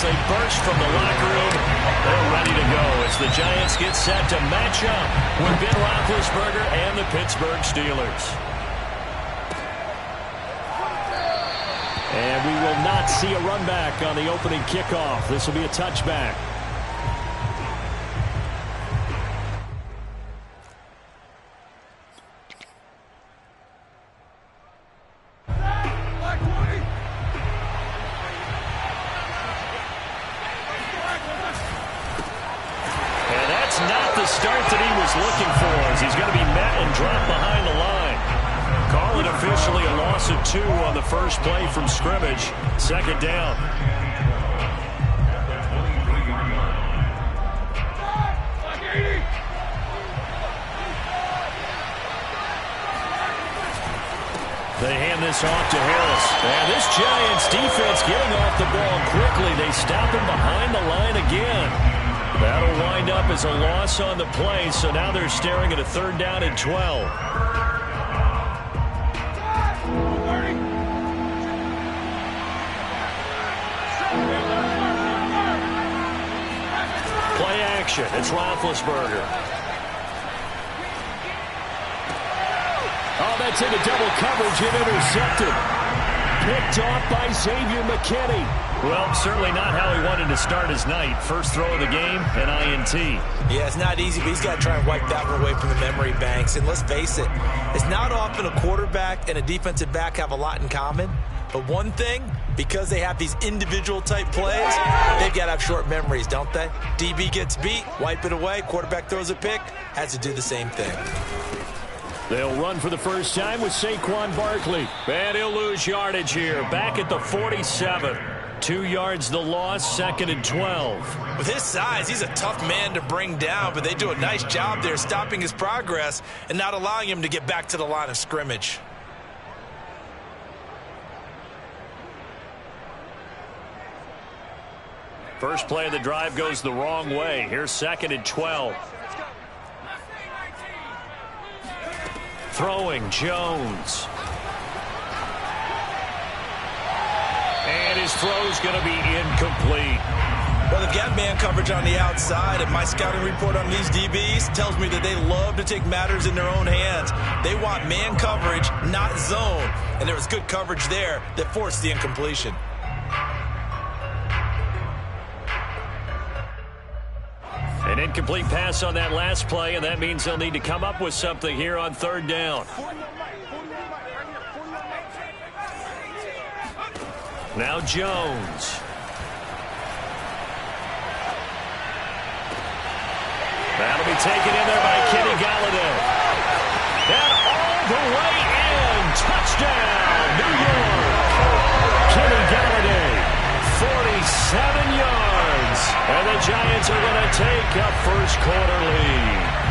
They burst from the locker room. They're ready to go as the Giants get set to match up with Ben Roethlisberger and the Pittsburgh Steelers. And we will not see a run back on the opening kickoff. This will be a touchback. Start that he was looking for as he's going to be met and dropped behind the line. Call it officially a loss of 2 on the first play from scrimmage. Second down. They hand this off to Harris. And this Giants defense getting off the ball quickly. They stop him behind the line again. That'll wind up as a loss on the play, so now they're staring at a 3rd down and 12. Play action. It's Roethlisberger. Oh, that's into double coverage and intercepted. Picked off by Xavier McKinney. Well, certainly not how he wanted to start his night. First throw of the game, an INT. Yeah, it's not easy, but he's got to try and wipe that one away from the memory banks. And let's face it, it's not often a quarterback and a defensive back have a lot in common. But one thing, because they have these individual type plays, they've got to have short memories, don't they? DB gets beat, wipe it away, quarterback throws a pick, has to do the same thing. They'll run for the first time with Saquon Barkley. And he'll lose yardage here, back at the 47. 2 yards the loss, 2nd and 12. With his size, he's a tough man to bring down, but they do a nice job there stopping his progress and not allowing him to get back to the line of scrimmage. First play of the drive goes the wrong way. Here's 2nd and 12. Throwing, Jones. And his throw's going to be incomplete. Well, they've got man coverage on the outside, and my scouting report on these DBs tells me that they love to take matters in their own hands. They want man coverage, not zone. And there was good coverage there that forced the incompletion. An incomplete pass on that last play, and that means they'll need to come up with something here on 3rd down. Now Jones. That'll be taken in there by Kenny Galladay. And all the way in. Touchdown, New York. Kenny Galladay, 47 yards. And the Giants are going to take a first-quarter lead.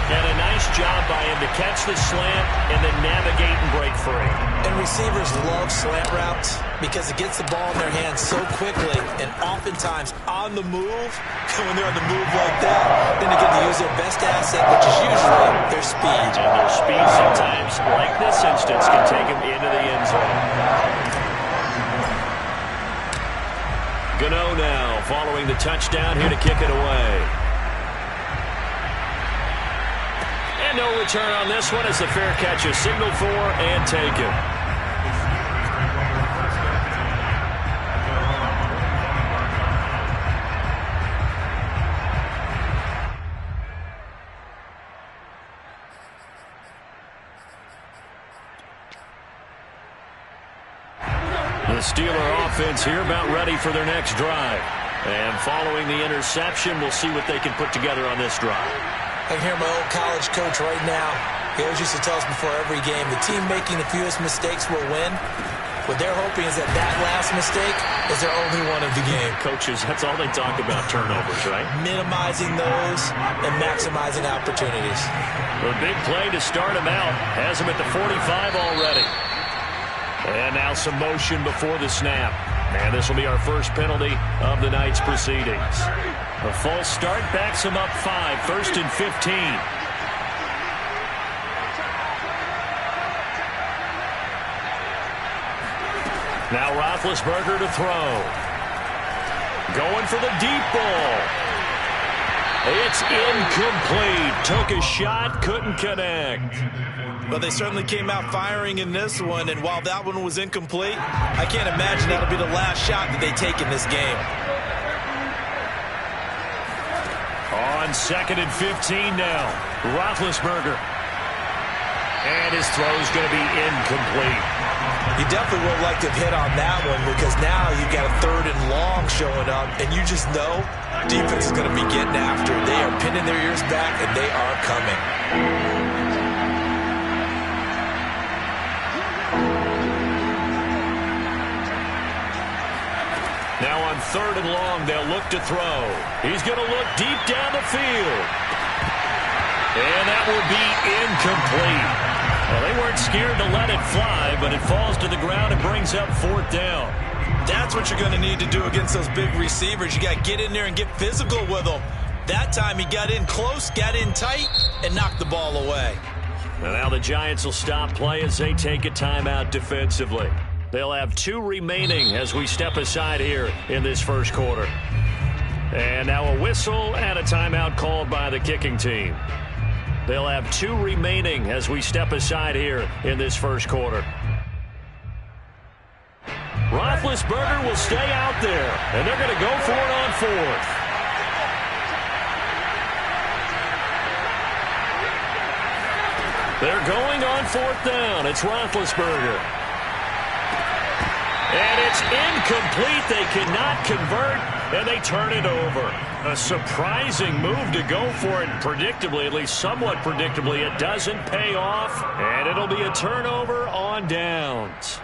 And a nice job by him to catch the slant and then navigate and break free. And receivers love slant routes because it gets the ball in their hands so quickly and oftentimes on the move. When they're on the move like that, then they get to use their best asset, which is usually their speed. And their speed sometimes, like this instance, can take them into the end zone. Gano now following the touchdown here to kick it away. And no return on this one as the fair catch is signaled for and taken. The Steeler offense here about ready for their next drive. And following the interception, we'll see what they can put together on this drive. I can hear my old college coach right now. He always used to tell us before every game, the team making the fewest mistakes will win. What they're hoping is that that last mistake is their only one of the game. Coaches, that's all they talk about, turnovers, right? Minimizing those and maximizing opportunities. The big play to start him out. Has him at the 45 already. And now some motion before the snap. And this will be our first penalty of the night's proceedings. A false start backs him up 5, 1st and 15. Now Roethlisberger to throw. Going for the deep ball. It's incomplete. Took a shot, couldn't connect. Well, they certainly came out firing in this one, and while that one was incomplete, I can't imagine that'll be the last shot that they take in this game. On 2nd and 15 now, Roethlisberger. And his throw's going to be incomplete. You definitely would like to have hit on that one because now you've got a 3rd and long showing up, and you just know defense is going to be getting after. They are pinning their ears back, and they are coming. Now on 3rd and long, they'll look to throw. He's going to look deep down the field. And that will be incomplete. Well, they weren't scared to let it fly, but it falls to the ground and brings up 4th down. That's what you're going to need to do against those big receivers. You got to get in there and get physical with them. That time he got in close, got in tight, and knocked the ball away. And now the Giants will stop play as they take a timeout defensively. They'll have 2 remaining as we step aside here in this first quarter. And now a whistle and a timeout called by the kicking team. They'll have 2 remaining as we step aside here in this first quarter. Roethlisberger will stay out there, and they're going to go for it on 4th. They're going on 4th down. It's Roethlisberger. And it's incomplete. They cannot convert, and they turn it over. A surprising move to go for it predictably, at least somewhat predictably. It doesn't pay off, and it'll be a turnover on downs.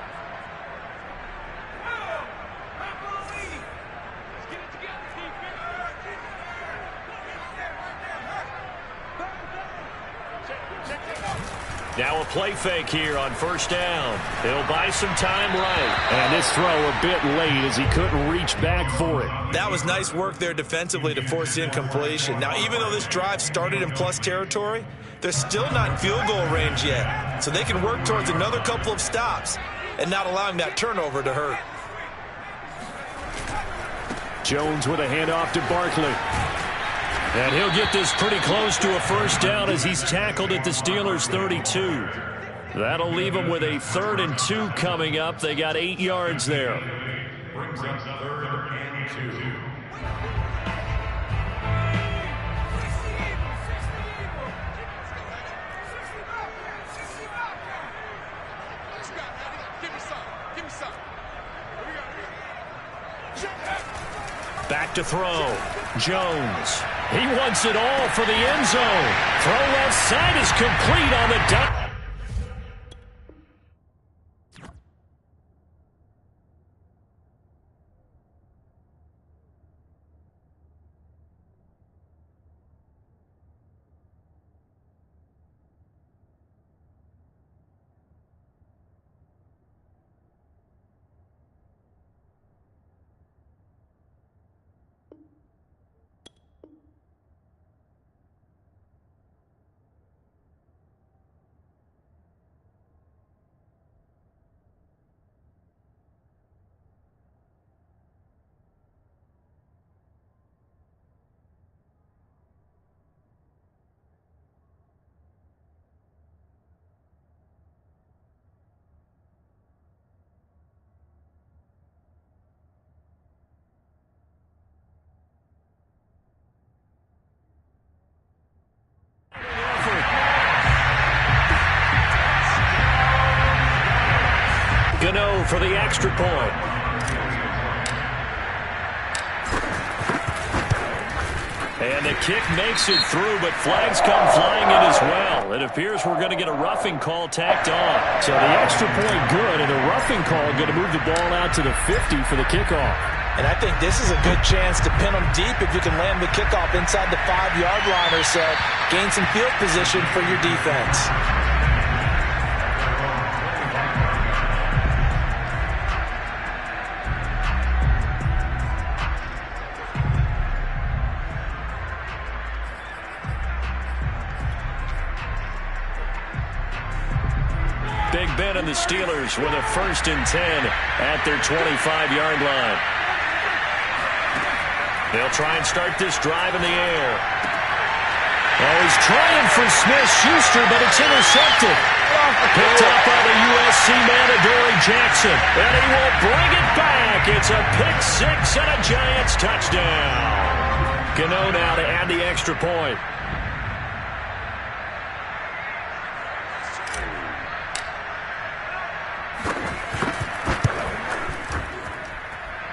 Now a play fake here on 1st down. They'll buy some time right. And this throw a bit late as he couldn't reach back for it. That was nice work there defensively to force the incompletion. Now, even though this drive started in plus territory, they're still not in field goal range yet. So they can work towards another couple of stops and not allowing that turnover to hurt. Jones with a handoff to Barkley. And he'll get this pretty close to a 1st down as he's tackled at the Steelers' 32. That'll leave him with a 3rd and 2 coming up. They got 8 yards there. Brings up 3rd and 2. Back to throw. Jones. He wants it all for the end zone. Throw left side is complete on the dot. Gano for the extra point. And the kick makes it through, but flags come flying in as well. It appears we're going to get a roughing call tacked on. So the extra point good, and the roughing call going to move the ball out to the 50 for the kickoff. And I think this is a good chance to pin them deep if you can land the kickoff inside the 5-yard line or so. Gain some field position for your defense. Big Ben and the Steelers with a 1st and 10 at their 25-yard line. They'll try and start this drive in the air. Oh, he's trying for Smith-Schuster, but it's intercepted. Picked up by the USC man, Adoree Jackson. And he will bring it back. It's a pick six and a Giants touchdown. Gano now to add the extra point.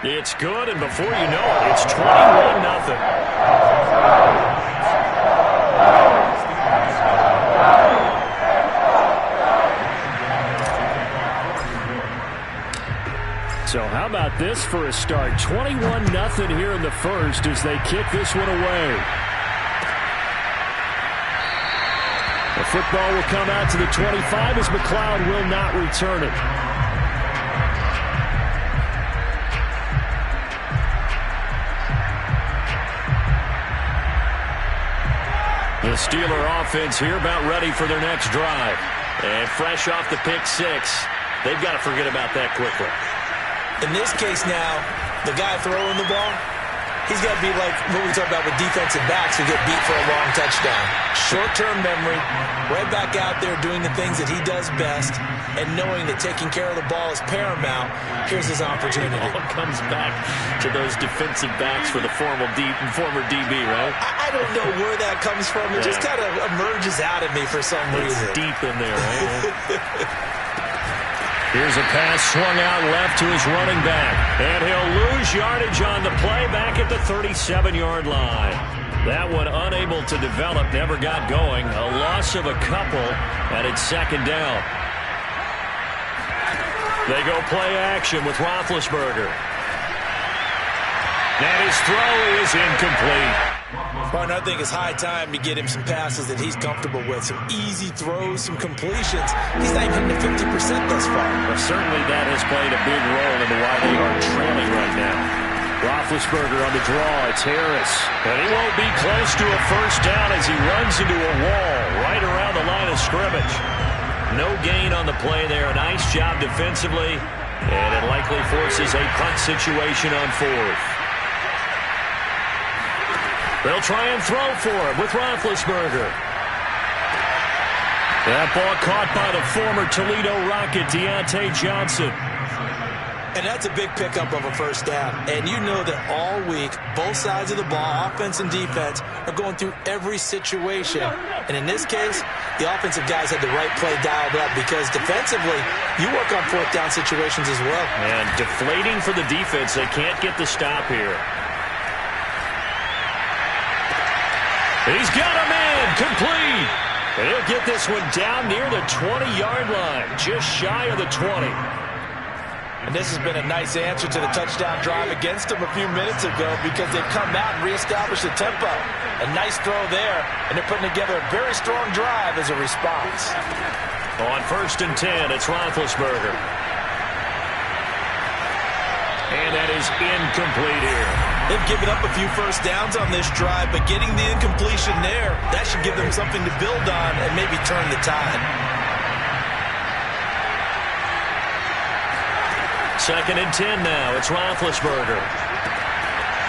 It's good, and before you know it, it's 21-0. So how about this for a start? 21-0 here in the first as they kick this one away. The football will come out to the 25 as McLeod will not return it. The Steeler offense here about ready for their next drive. And fresh off the pick six, they've got to forget about that quickly. In this case now, the guy throwing the ball, he's got to be like what we talk about with defensive backs who get beat for a long touchdown. Short-term memory, right back out there doing the things that he does best, and knowing that taking care of the ball is paramount. Here's his opportunity. It all comes back to those defensive backs for the former DB, right? I don't know where that comes from. It just kind of emerges out of me for some reason. It's deep in there, right? Here's a pass swung out left to his running back. And he'll lose yardage on the play back at the 37-yard line. That one unable to develop, never got going. A loss of a couple, and it's second down. They go play action with Roethlisberger. And his throw is incomplete. Well, I think it's high time to get him some passes that he's comfortable with. Some easy throws, some completions. He's not even hitting the 50% thus far. Well, certainly that has played a big role in why they are trailing right now. Roethlisberger on the draw. It's Harris. And he won't be close to a first down as he runs into a wall right around the line of scrimmage. No gain on the play there. Nice job defensively. And it likely forces a punt situation on fourth. They'll try and throw for him with Roethlisberger. That ball caught by the former Toledo Rocket, Deontay Johnson. And that's a big pickup of a first down. And you know that all week, both sides of the ball, offense and defense, are going through every situation. And in this case, the offensive guys had the right play dialed up because defensively, you work on fourth down situations as well. And deflating for the defense. They can't get the stop here. He's got him in, complete. And he'll get this one down near the 20-yard line, just shy of the 20. And this has been a nice answer to the touchdown drive against them a few minutes ago because they've come out and reestablished the tempo. A nice throw there, and they're putting together a very strong drive as a response. On 1st and 10, it's Roethlisberger. And that is incomplete here. They've given up a few first downs on this drive, but getting the incompletion there, that should give them something to build on and maybe turn the tide. 2nd and 10 now. It's Roethlisberger.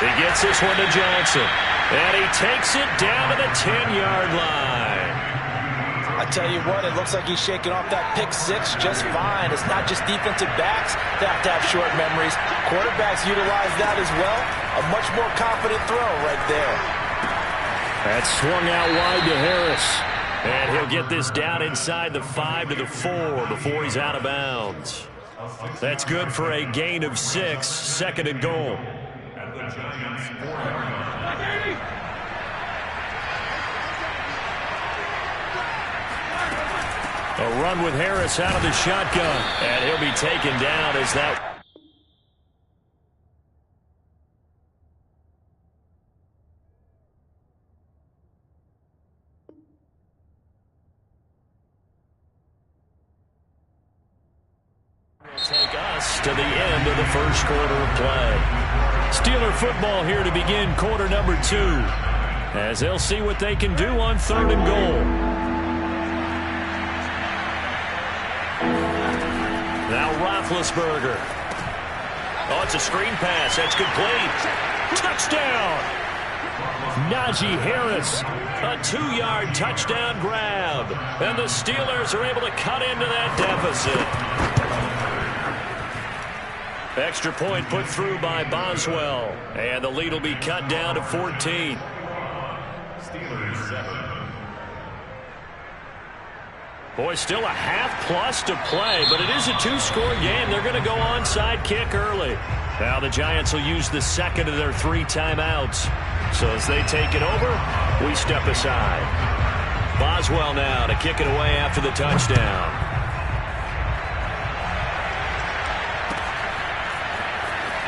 He gets this one to Johnson. And he takes it down to the 10-yard line. I tell you what, it looks like he's shaking off that pick six just fine. It's not just defensive backs that have to have short memories. Quarterbacks utilize that as well. A much more confident throw right there. That swung out wide to Harris. And he'll get this down inside the 5 to the 4 before he's out of bounds. That's good for a gain of 6, 2nd and goal. A run with Harris out of the shotgun. And he'll be taken down as that... take us to the end of the first quarter of play. Steeler football here to begin quarter number 2. As they'll see what they can do on 3rd and goal. Now Roethlisberger. Oh, it's a screen pass. That's complete. touchdown. Najee Harris, a 2-yard touchdown grab. And the Steelers are able to cut into that deficit. Extra point put through by Boswell. And the lead will be cut down to 14. Steelers 7. Boy, still a half-plus to play, but it is a 2-score game. They're going to go onside kick early. Now the Giants will use the second of their 3 timeouts. So as they take it over, we step aside. Boswell now to kick it away after the touchdown.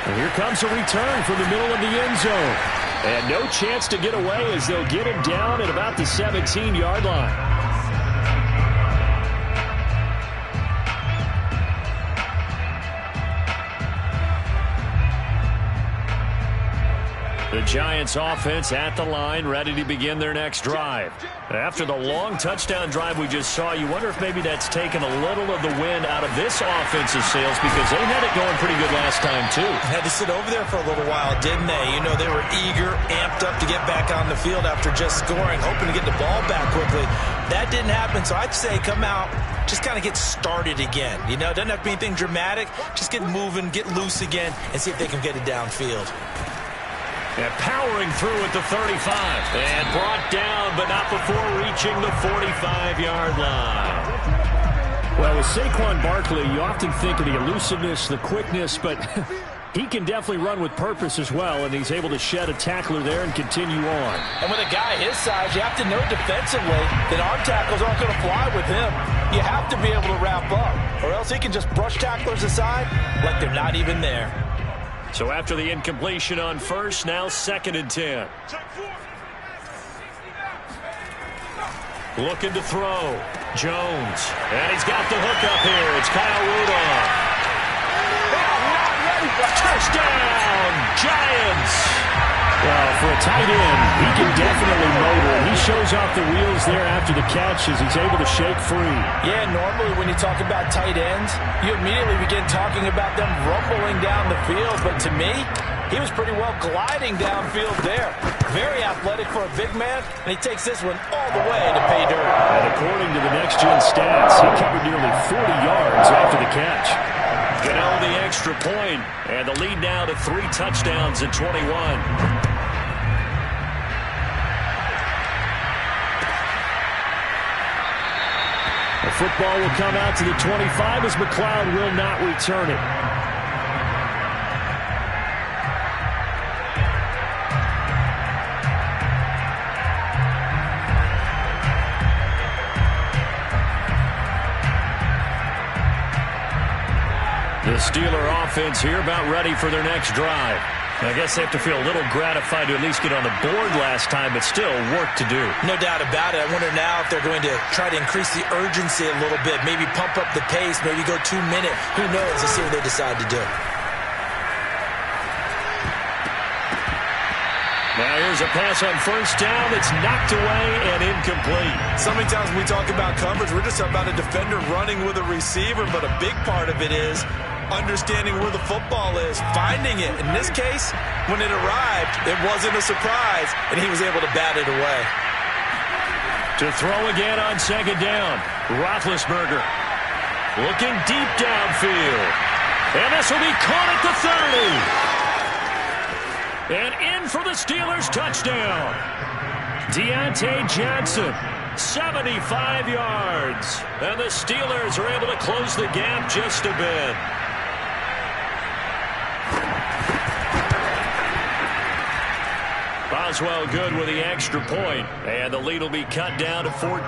And here comes a return from the middle of the end zone. And no chance to get away as they'll get him down at about the 17-yard line. The Giants offense at the line, ready to begin their next drive. After the long touchdown drive we just saw, you wonder if maybe that's taken a little of the wind out of this offensive sails, because they had it going pretty good last time too. Had to sit over there for a little while, didn't they? You know, they were eager, amped up to get back on the field after just scoring, hoping to get the ball back quickly. That didn't happen, so I'd say come out, just kind of get started again. You know, it doesn't have to be anything dramatic. Just get moving, get loose again, and see if they can get it downfield. And powering through at the 35. And brought down, but not before reaching the 45-yard line. Well, with Saquon Barkley, you often think of the elusiveness, the quickness, but he can definitely run with purpose as well, and he's able to shed a tackler there and continue on. And with a guy his size, you have to know defensively that arm tackles aren't going to fly with him. You have to be able to wrap up, or else he can just brush tacklers aside like they're not even there. So after the incompletion on first, now 2nd and 10. Looking to throw. Jones. And he's got the hook up here. It's Kyle Rudolph. Touchdown, Giants. Well, for a tight end, he can definitely motor. He shows off the wheels there after the catch as he's able to shake free. Yeah, normally when you talk about tight ends, you immediately begin talking about them rumbling down the field. But to me, he was pretty well gliding downfield there. Very athletic for a big man, and he takes this one all the way to pay dirt. And according to the Next Gen stats, he covered nearly 40 yards after the catch. Goodell the extra point, and the lead now to 3 touchdowns at 21. The football will come out to the 25 as McLeod will not return it. The Steeler offense here about ready for their next drive. I guess they have to feel a little gratified to at least get on the board last time, but still work to do. No doubt about it. I wonder now if they're going to try to increase the urgency a little bit, maybe pump up the pace, maybe go 2 minute. Who knows? Let's see what they decide to do. Now here's a pass on first down that's knocked away and incomplete. So many times when we talk about coverage, we're just about a defender running with a receiver, but a big part of it is understanding where the football is, finding it. In this case, when it arrived, it wasn't a surprise, and he was able to bat it away. To throw again on 2nd down, Roethlisberger looking deep downfield. And this will be caught at the 30. And in for the Steelers touchdown. Deontay Johnson, 75 yards. And the Steelers are able to close the gap just a bit. Boswell good with the extra point, and the lead will be cut down to 14.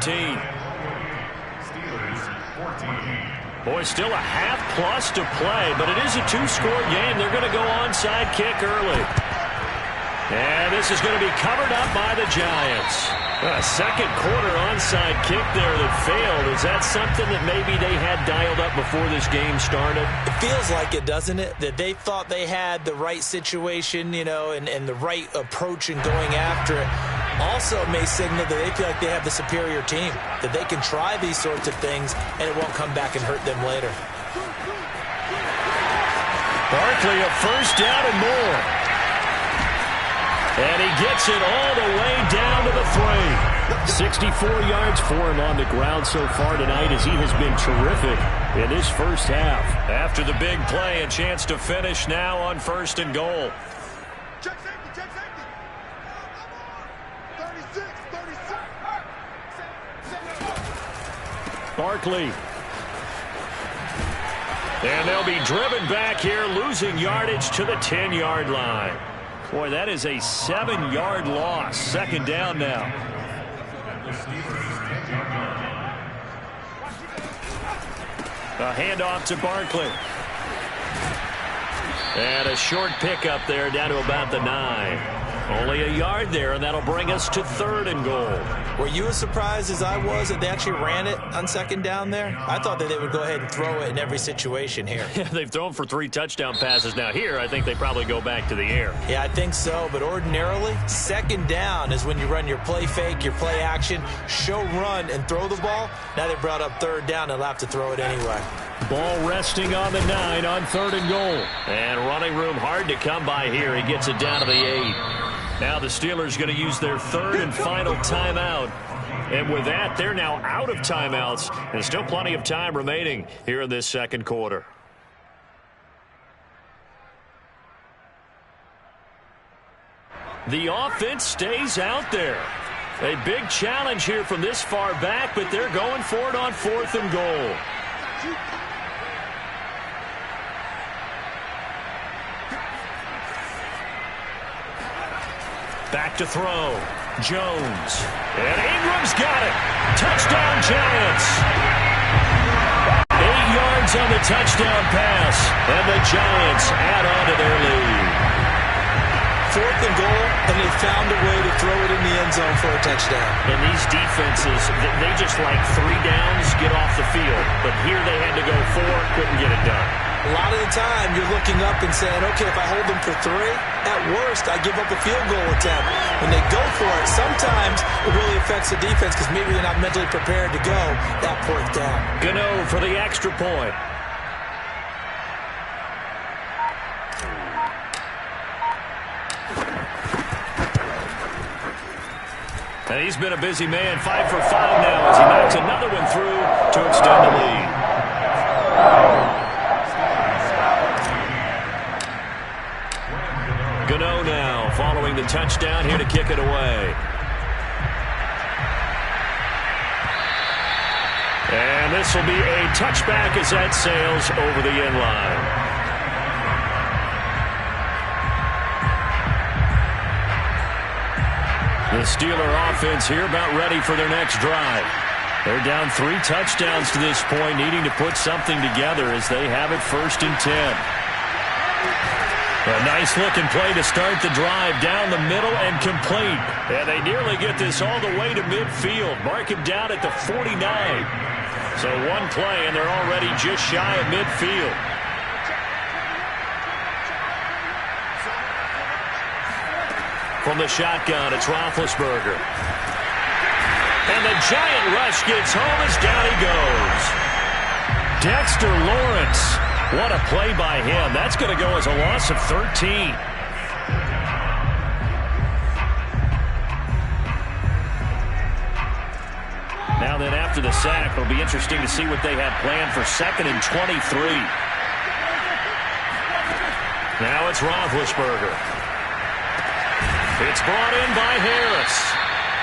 Steelers 14. Boy, still a half-plus to play, but it is a 2-score game. They're going to go onside kick early. And this is going to be covered up by the Giants. A second quarter onside kick there that failed. Is that something that maybe they had dialed up before this game started? It feels like it, doesn't it? That they thought they had the right situation, you know, and the right approach in going after it. Also may signal that they feel like they have the superior team, that they can try these sorts of things and it won't come back and hurt them later. Barkley a first down and more. And he gets it all the way down to the 3. 64 yards for him on the ground so far tonight as he has been terrific in his first half. After the big play, a chance to finish now on 1st and goal. Check safety, check safety. 36. Barkley. And they'll be driven back here, losing yardage to the 10-yard line. Boy, that is a 7-yard loss. 2nd down now. A handoff to Barkley. And a short pickup there down to about the 9. Only a yard there, and that'll bring us to 3rd and goal. Were you as surprised as I was that they actually ran it on 2nd down there? I thought that they would go ahead and throw it in every situation here. They've thrown for 3 touchdown passes now. Here, I think they probably go back to the air. Yeah, I think so, but ordinarily, 2nd down is when you run your play fake, your play action, show run, and throw the ball. Now they brought up 3rd down, they'll have to throw it anyway. Ball resting on the 9 on 3rd and goal. And running room hard to come by here. He gets it down to the 8. Now the Steelers going to use their 3rd and final timeout. And with that, they're now out of timeouts. And still plenty of time remaining here in this 2nd quarter. The offense stays out there. A big challenge here from this far back, but they're going for it on 4th and goal. Back to throw. Jones. And Ingram's got it. Touchdown, Giants. 8 yards on the touchdown pass. And the Giants add on to their lead. 4th and goal, and they found a way to throw it in the end zone for a touchdown. And these defenses, they just like 3 downs, get off the field. But here they had to go 4, couldn't get it done. A lot of the time, you're looking up and saying, okay, if I hold them for 3, at worst, I give up a field goal attempt. When they go for it, sometimes it really affects the defense because maybe they're not mentally prepared to go that 4th down. Gano for the extra point. And he's been a busy man, 5 for 5 now as he knocks another one through to extend the lead. Gano now following the touchdown here to kick it away. And this will be a touchback as that sails over the end line. The Steeler offense here about ready for their next drive. They're down 3 touchdowns to this point, needing to put something together as they have it 1st and 10. A nice-looking play to start the drive down the middle and complete. And they nearly get this all the way to midfield. Mark him down at the 49. So one play, and they're already just shy of midfield. From the shotgun, it's Roethlisberger. And the giant rush gets home as down he goes. Dexter Lawrence. What a play by him. That's going to go as a loss of 13. Now then, after the sack, it'll be interesting to see what they have planned for 2nd and 23. Now it's Roethlisberger. It's brought in by Harris.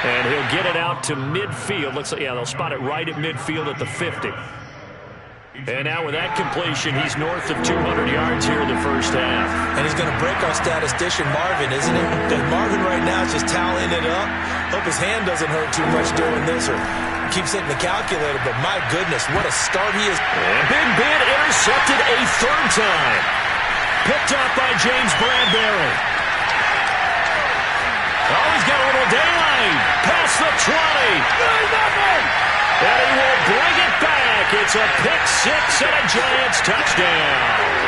And he'll get it out to midfield. Looks like, yeah, they'll spot it right at midfield at the 50. And now with that completion, he's north of 200 yards here in the first half. And he's going to break our statistician, Marvin, isn't it? Because Marvin right now is just tallying it up. Hope his hand doesn't hurt too much doing this or keeps hitting the calculator. But my goodness, what a start he is. And Big Ben intercepted a 3rd time. Picked up by James Bradbury. Oh, he's got a little daylight. Past the 20. And he will bring it back. It's a pick 6 and a Giants touchdown.